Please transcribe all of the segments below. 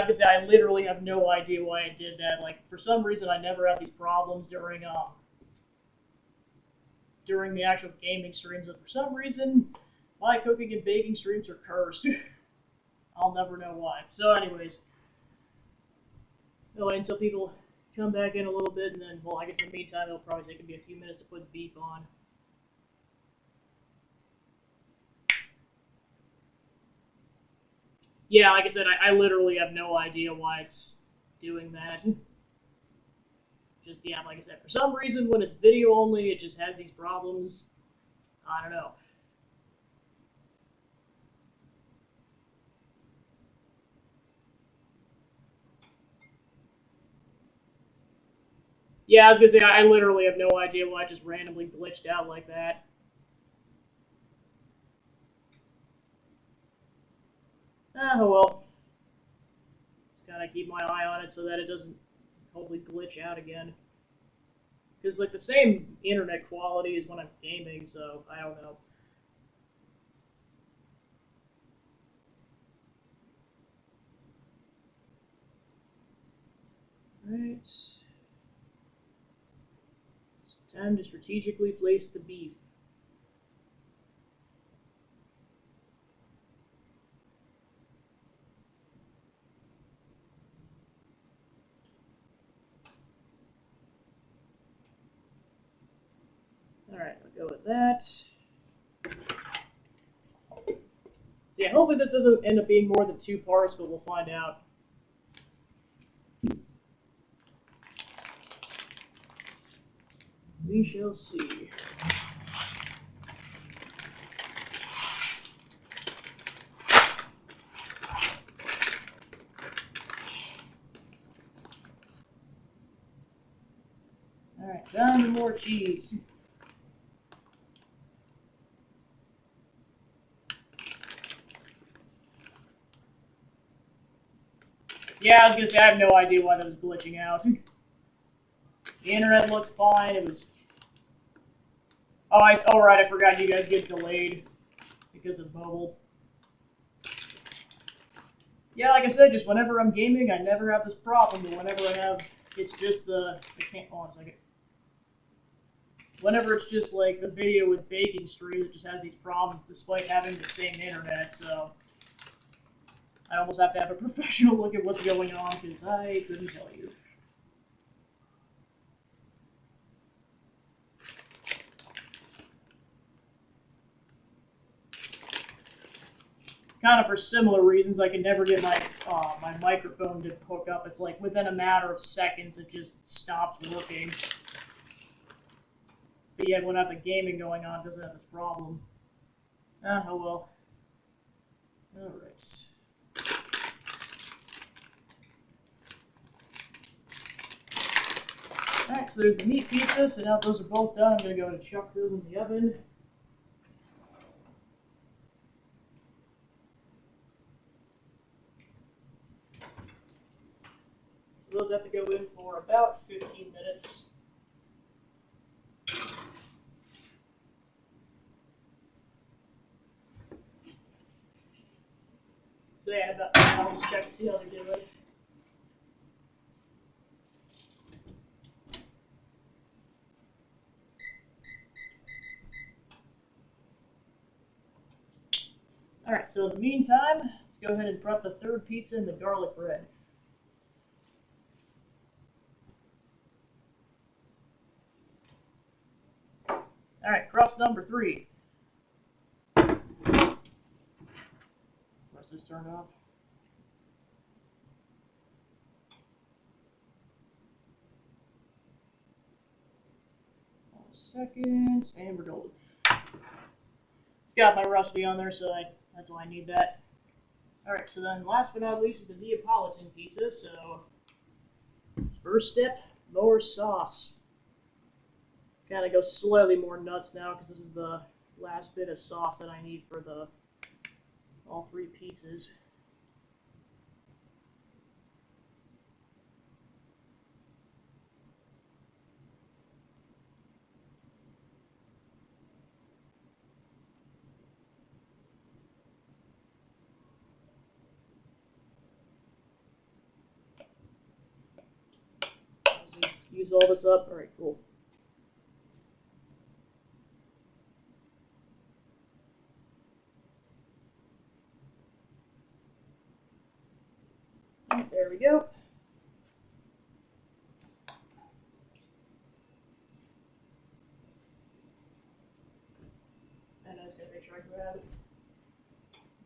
was gonna say I literally have no idea why I did that. Like for some reason, I never have these problems during the actual gaming streams, and for some reason, my cooking and baking streams are cursed. I'll never know why. So, anyways, wait until people come back in a little bit, and then, well, I guess in the meantime, it'll probably take me a few minutes to put the beef on. Yeah, like I said, I literally have no idea why it's doing that. Just, yeah, like I said, for some reason, when it's video only, it just has these problems. I don't know. Yeah, I was gonna say, I literally have no idea why it just randomly glitched out like that. Oh well. Just gotta keep my eye on it so that it doesn't totally glitch out again. Because, like, the same internet quality as when I'm gaming, so I don't know. Right. It's time to strategically place the beef. Alright, I'll go with that. Yeah, hopefully this doesn't end up being more than 2 parts, but we'll find out. We shall see. Alright, time for more cheese. Yeah, I was gonna say, I have no idea why that was glitching out. The internet looks fine, it was... Oh, right, I forgot you guys get delayed because of mobile. Yeah, like I said, just whenever I'm gaming, I never have this problem, but whenever I have, it's just I can't, hold on a second. Whenever it's just like the video with baking stream, it just has these problems despite having the same internet, so I almost have to have a professional look at what's going on, because I couldn't tell you. Kind of for similar reasons, I can never get my microphone to hook up. It's like within a matter of seconds, it just stops working. But yet, when I have the gaming going on, it doesn't have this problem. Oh well. Alright. Alright, so there's the meat pizza, so now those are both done. I'm going to go and chuck those in the oven. So those have to go in for about 15 minutes. So yeah, I'll just check to see how they're doing. Alright, so in the meantime, let's go ahead and prep the third pizza in the garlic bread. Alright, crust number 3. Where's this turned off? Second, and we're golden. It's got my recipe on there, so that's why I need that. Alright, so then last but not least is the Neapolitan pizza, so first step, more sauce. Gotta go slightly more nuts now, because this is the last bit of sauce that I need for all 3 pizzas. use all this up. All right, cool. There we go. And I was going to make sure I grab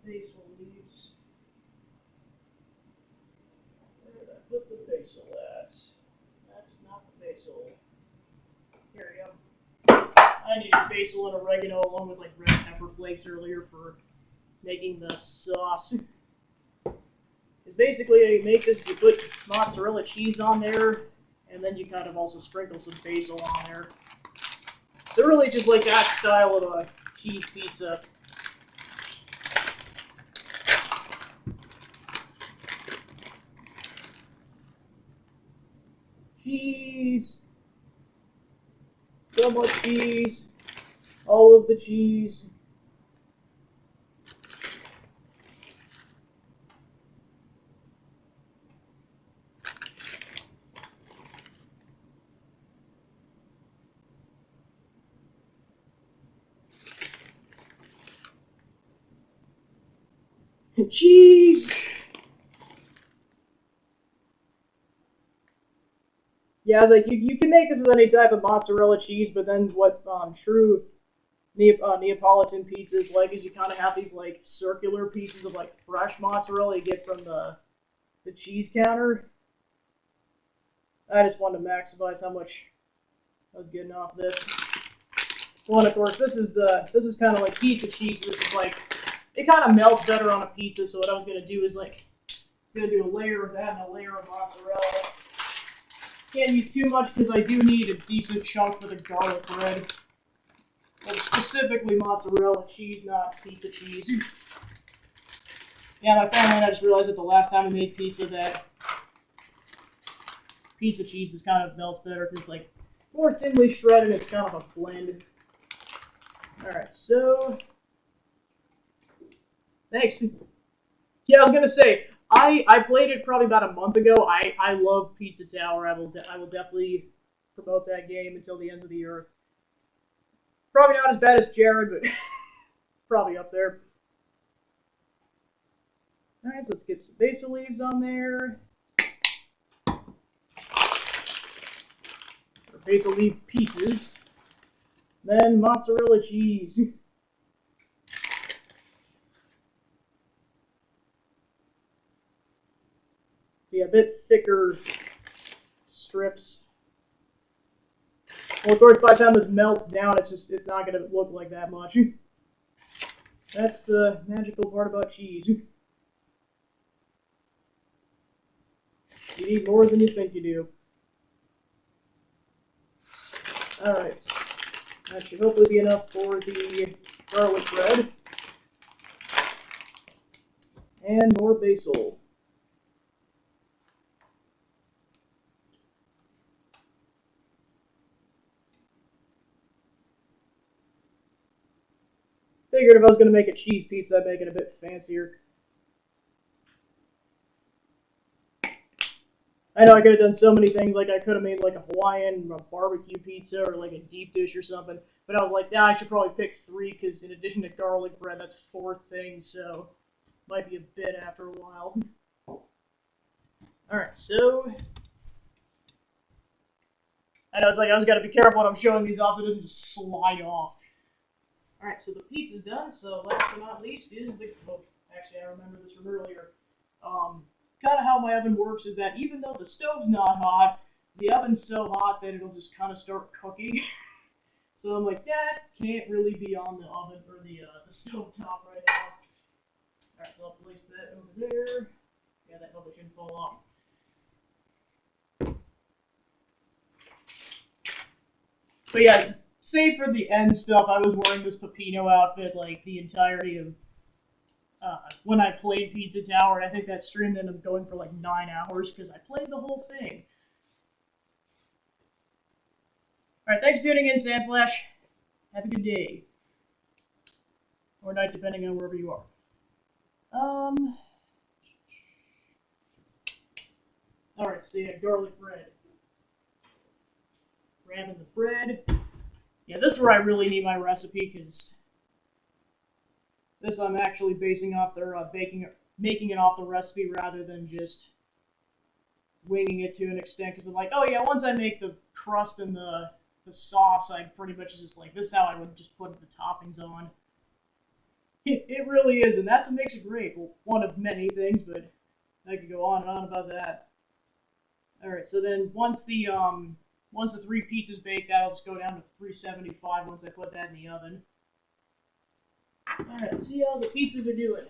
basil leaves. Where did I put the basil at? That's not the basil. Here we go. I needed basil and oregano along with like red pepper flakes earlier for making the sauce. Basically, you make this, you put mozzarella cheese on there, and then you kind of also sprinkle some basil on there. So really just like that style of a cheese pizza. Cheese. So much cheese. All of the cheese. Cheese! Yeah, I was like, you can make this with any type of mozzarella cheese, but then what true Neapolitan pizza is like is you kind of have these like circular pieces of like fresh mozzarella you get from the cheese counter. I just wanted to maximize how much I was getting off this. Well, and of course, this is kind of like pizza cheese. This is like, it kind of melts better on a pizza. So what I was gonna do is like, gonna do a layer of that and a layer of mozzarella. Can't use too much because I do need a decent chunk for the garlic bread. Like specifically mozzarella cheese, not pizza cheese. Yeah, my family and I just realized that the last time we made pizza that pizza cheese just kind of melts better because it's like more thinly shredded. It's kind of a blend. Alright, so thanks. Yeah, I was gonna say I played it probably about a month ago. I love Pizza Tower. I will definitely promote that game until the end of the earth. Probably not as bad as Jared, but probably up there. Alright, so let's get some basil leaves on there. Or basil leaf pieces. Then mozzarella cheese. See, a bit thicker strips. Well, of course, by the time this melts down, it's not going to look like that much. That's the magical part about cheese. You need more than you think you do. Alright. That should hopefully be enough for the garlic bread. And more basil. Figured if I was going to make a cheese pizza, I'd make it a bit fancier. I know I could have done so many things, like I could have made like a Hawaiian a barbecue pizza or like a deep dish or something, but I was like, I should probably pick 3 because in addition to garlic bread, that's 4 things, so might be a bit after a while. Alright, so I know it's like I just got to be careful when I'm showing these off so it doesn't just slide off. Alright, so the pizza's done, so last but not least is the, oh, actually I remember this from earlier. Kind of how my oven works is that even though the stove's not hot, the oven's so hot that it'll just kind of start cooking. So I'm like, that can't really be on the oven or the stove top right now. Alright, so I'll place that over there. Yeah, that probably shouldn't fall off. But yeah, save for the end stuff, I was wearing this Peppino outfit like the entirety of when I played Pizza Tower, and I think that stream ended up going for like 9 hours because I played the whole thing. Alright, thanks for tuning in, Sandslash. Have a good day. Or night, depending on wherever you are. Alright, so yeah, garlic bread. grabbing the bread. Yeah, this is where I really need my recipe, because this I'm actually basing off their making it off the recipe rather than just winging it to an extent. Because I'm like, oh yeah, once I make the crust and the sauce, I pretty much just like, this is how I would just put the toppings on. It really is, and that's what makes it great. Well, one of many things, but I could go on and on about that. All right, so then once the 3 pizzas bake, that'll just go down to 375 once I put that in the oven. All right, let's see how the pizzas are doing.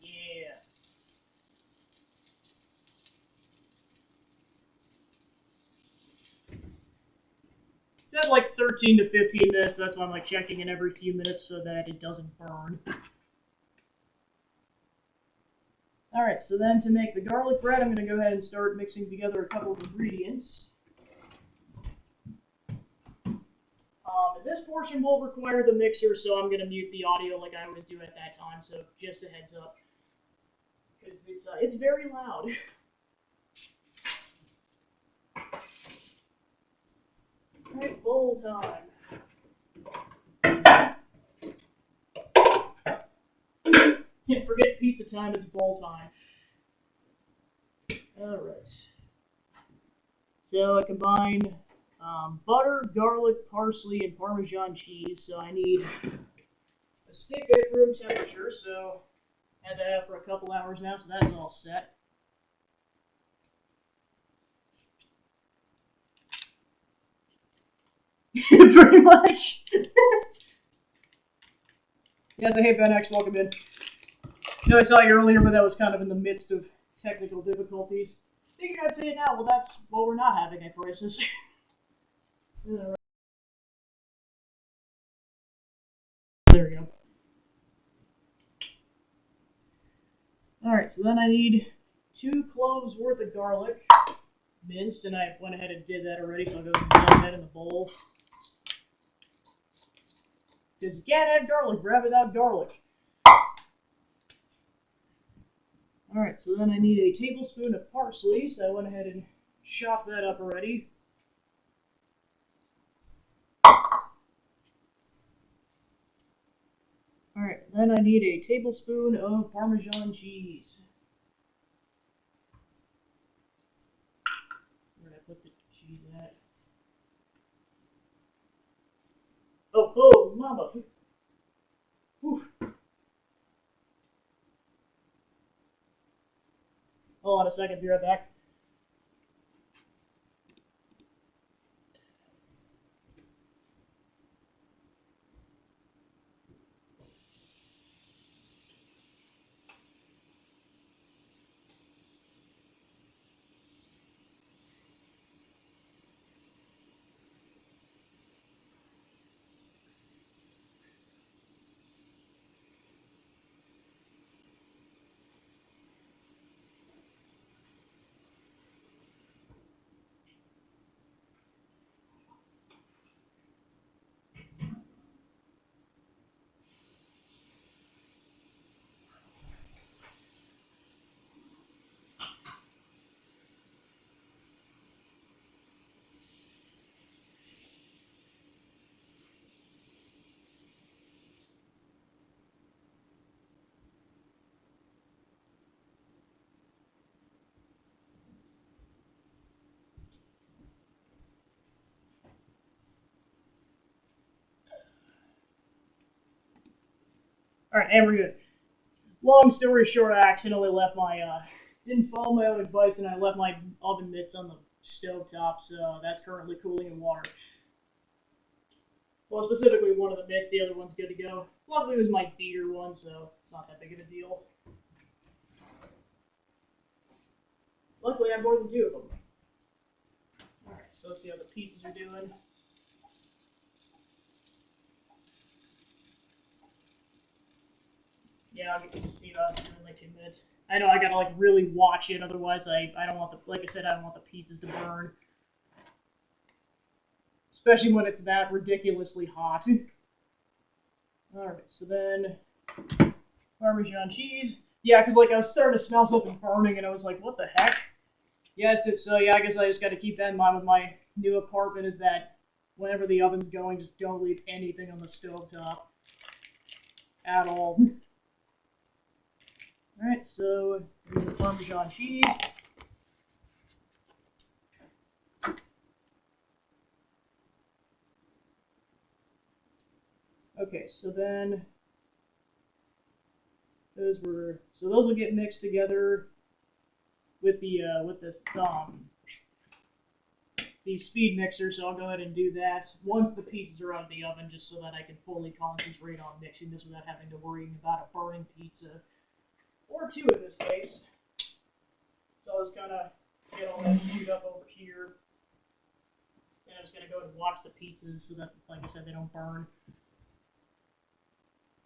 Yeah. It said like 13 to 15 minutes. That's why I'm like checking in every few minutes so that it doesn't burn. Alright, so then to make the garlic bread, I'm going to go ahead and start mixing together a couple of ingredients. This portion will require the mixer, so I'm going to mute the audio like I always do at that time, so just a heads up. Because it's very loud. Alright, bowl time. Can't forget pizza time, it's bowl time. Alright. So I combine butter, garlic, parsley, and Parmesan cheese. So I need a stick at room temperature, so I had that out for a couple hours now, so that's all set. Pretty much. Yes, I hate Ben X, welcome in. I saw you earlier, but that was kind of in the midst of technical difficulties. Figured I'd say it now. Well, we're not having a crisis. There we go. Alright, so then I need 2 cloves worth of garlic minced, and I went ahead and did that already, so I'll go ahead and dump that in the bowl. Because you can't have garlic bread without garlic. Alright, so then I need a tablespoon of parsley, so I went ahead and chopped that up already. Alright, then I need a tablespoon of Parmesan cheese. Where did I put the cheese at? Oh, mama. Oof. Hold on a second, be right back. Alright, and we're good. Long story short, I accidentally left my, didn't follow my own advice, and I left my oven mitts on the stove top, so that's currently cooling in water. Well, specifically one of the mitts, the other one's good to go. Luckily it was my beater one, so it's not that big of a deal. Luckily I have more than 2 of them. Alright, so let's see how the pieces are doing. Yeah, I'll get to see that in like 2 minutes. I know I gotta like really watch it, otherwise I don't want like I said, I don't want the pizzas to burn. Especially when it's that ridiculously hot. Alright, so then Parmesan cheese. Yeah, because like I was starting to smell something burning and I was like, what the heck? Yeah, so yeah, I guess I just got to keep that in mind with my new apartment. Is that whenever the oven's going, just don't leave anything on the stovetop at all. All right, so the Parmesan cheese. Okay, so then those will get mixed together with the speed mixer. So I'll go ahead and do that once the pizzas are out of the oven, just so that I can fully concentrate on mixing this without having to worry about a burning pizza or two in this case. So I'll just kind of get all that queued up over here. And I'm just gonna go ahead and watch the pizzas so that, like I said, they don't burn.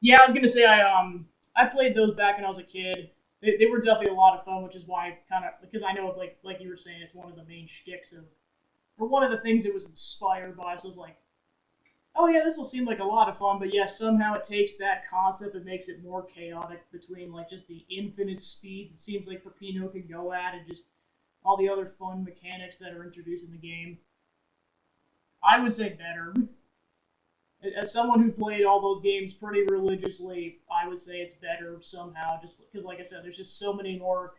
Yeah, I was gonna say I played those back when I was a kid. They were definitely a lot of fun, which is why because I know like you were saying, it's one of the main shticks of, or one of the things it was inspired by. So I was like, oh yeah, this will seem like a lot of fun, but yeah, somehow it takes that concept and makes it more chaotic between like just the infinite speed it seems like Peppino can go at and just all the other fun mechanics that are introduced in the game. I would say better. As someone who played all those games pretty religiously, I would say it's better somehow, just because, like I said, there's just so many more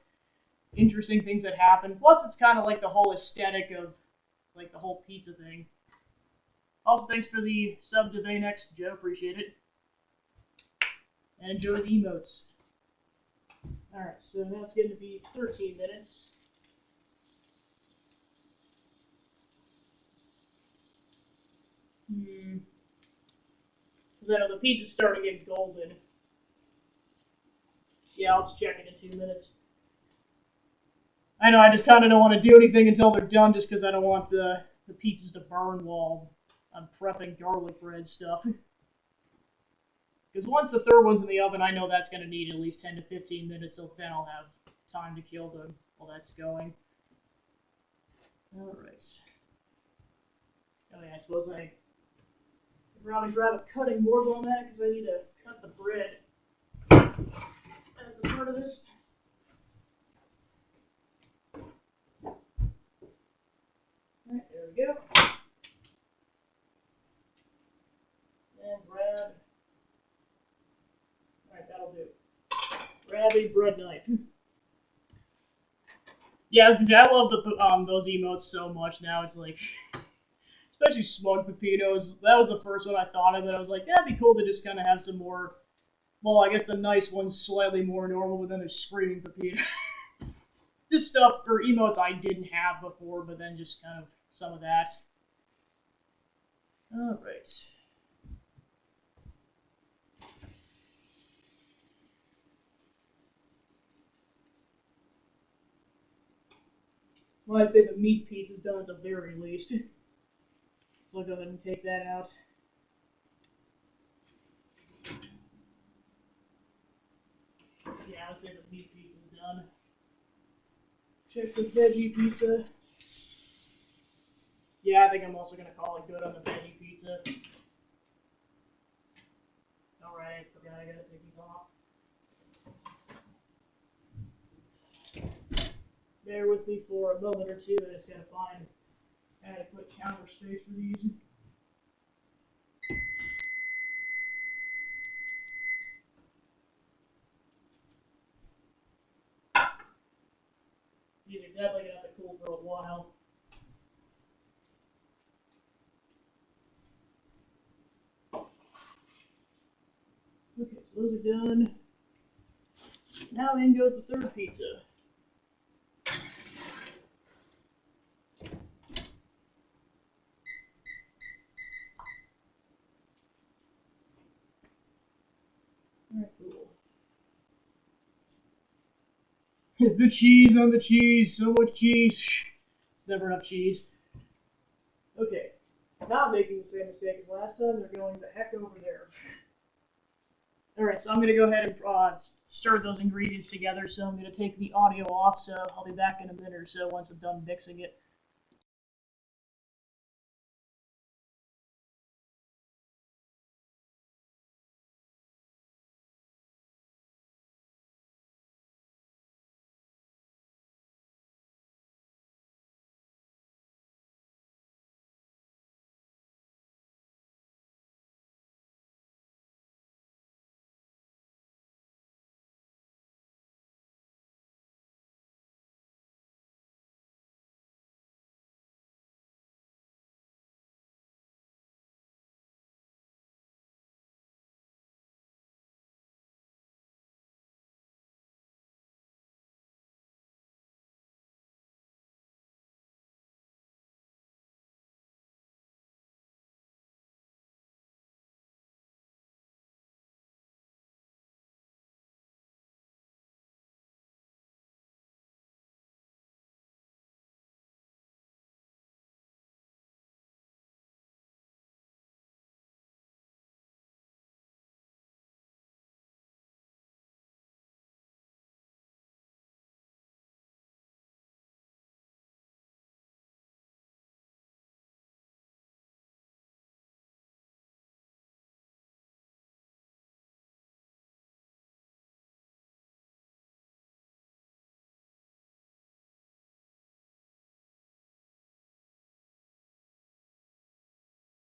interesting things that happen. Plus, it's kind of like the whole aesthetic of like the whole pizza thing. Also, thanks for the sub to Vanex, Joe. Appreciate it. And enjoy the emotes. Alright, so now it's getting to be 13 minutes. Because I know the pizza's starting to get golden. Yeah, I'll just check it in 2 minutes. I know, I just kind of don't want to do anything until they're done just because I don't want the pizzas to burn while I'm prepping garlic bread stuff. Because once the third one's in the oven, I know that's going to need at least 10 to 15 minutes, so then I'll have time to kill them while that's going. Alright. Oh yeah, I suppose I probably grab a cutting board on that because I need to cut the bread as a part of this. Alright, there we go. And grab. Alright, that'll do. Grab a bread knife. Yeah, I was gonna say, I love those emotes so much now. It's like, especially Smug Pepinos. That was the first one I thought of, and I was like, that'd be cool to just kind of have some more. Well, I guess the nice one's slightly more normal, but then there's Screaming Pepino. This stuff for emotes I didn't have before, but then just kind of some of that. Alright. Well, I'd say the meat piece is done at the very least. So I'll go ahead and take that out. Yeah, I'd say the meat piece is done. Check the veggie pizza. Yeah, I think I'm also going to call it good on the veggie pizza. Alright, forgot I gotta take these off. Bear with me for a moment or two, I just gotta find adequate counter space for these. These are definitely gonna have to cool for a while. Okay, so those are done. Now in goes the third pizza. Alright, cool. The cheese on the cheese, so much cheese. It's never enough cheese. Okay, not making the same mistake as last time, they're going the heck over there. Alright, so I'm going to go ahead and stir those ingredients together, so I'm going to take the audio off, so I'll be back in a minute or so once I'm done mixing it.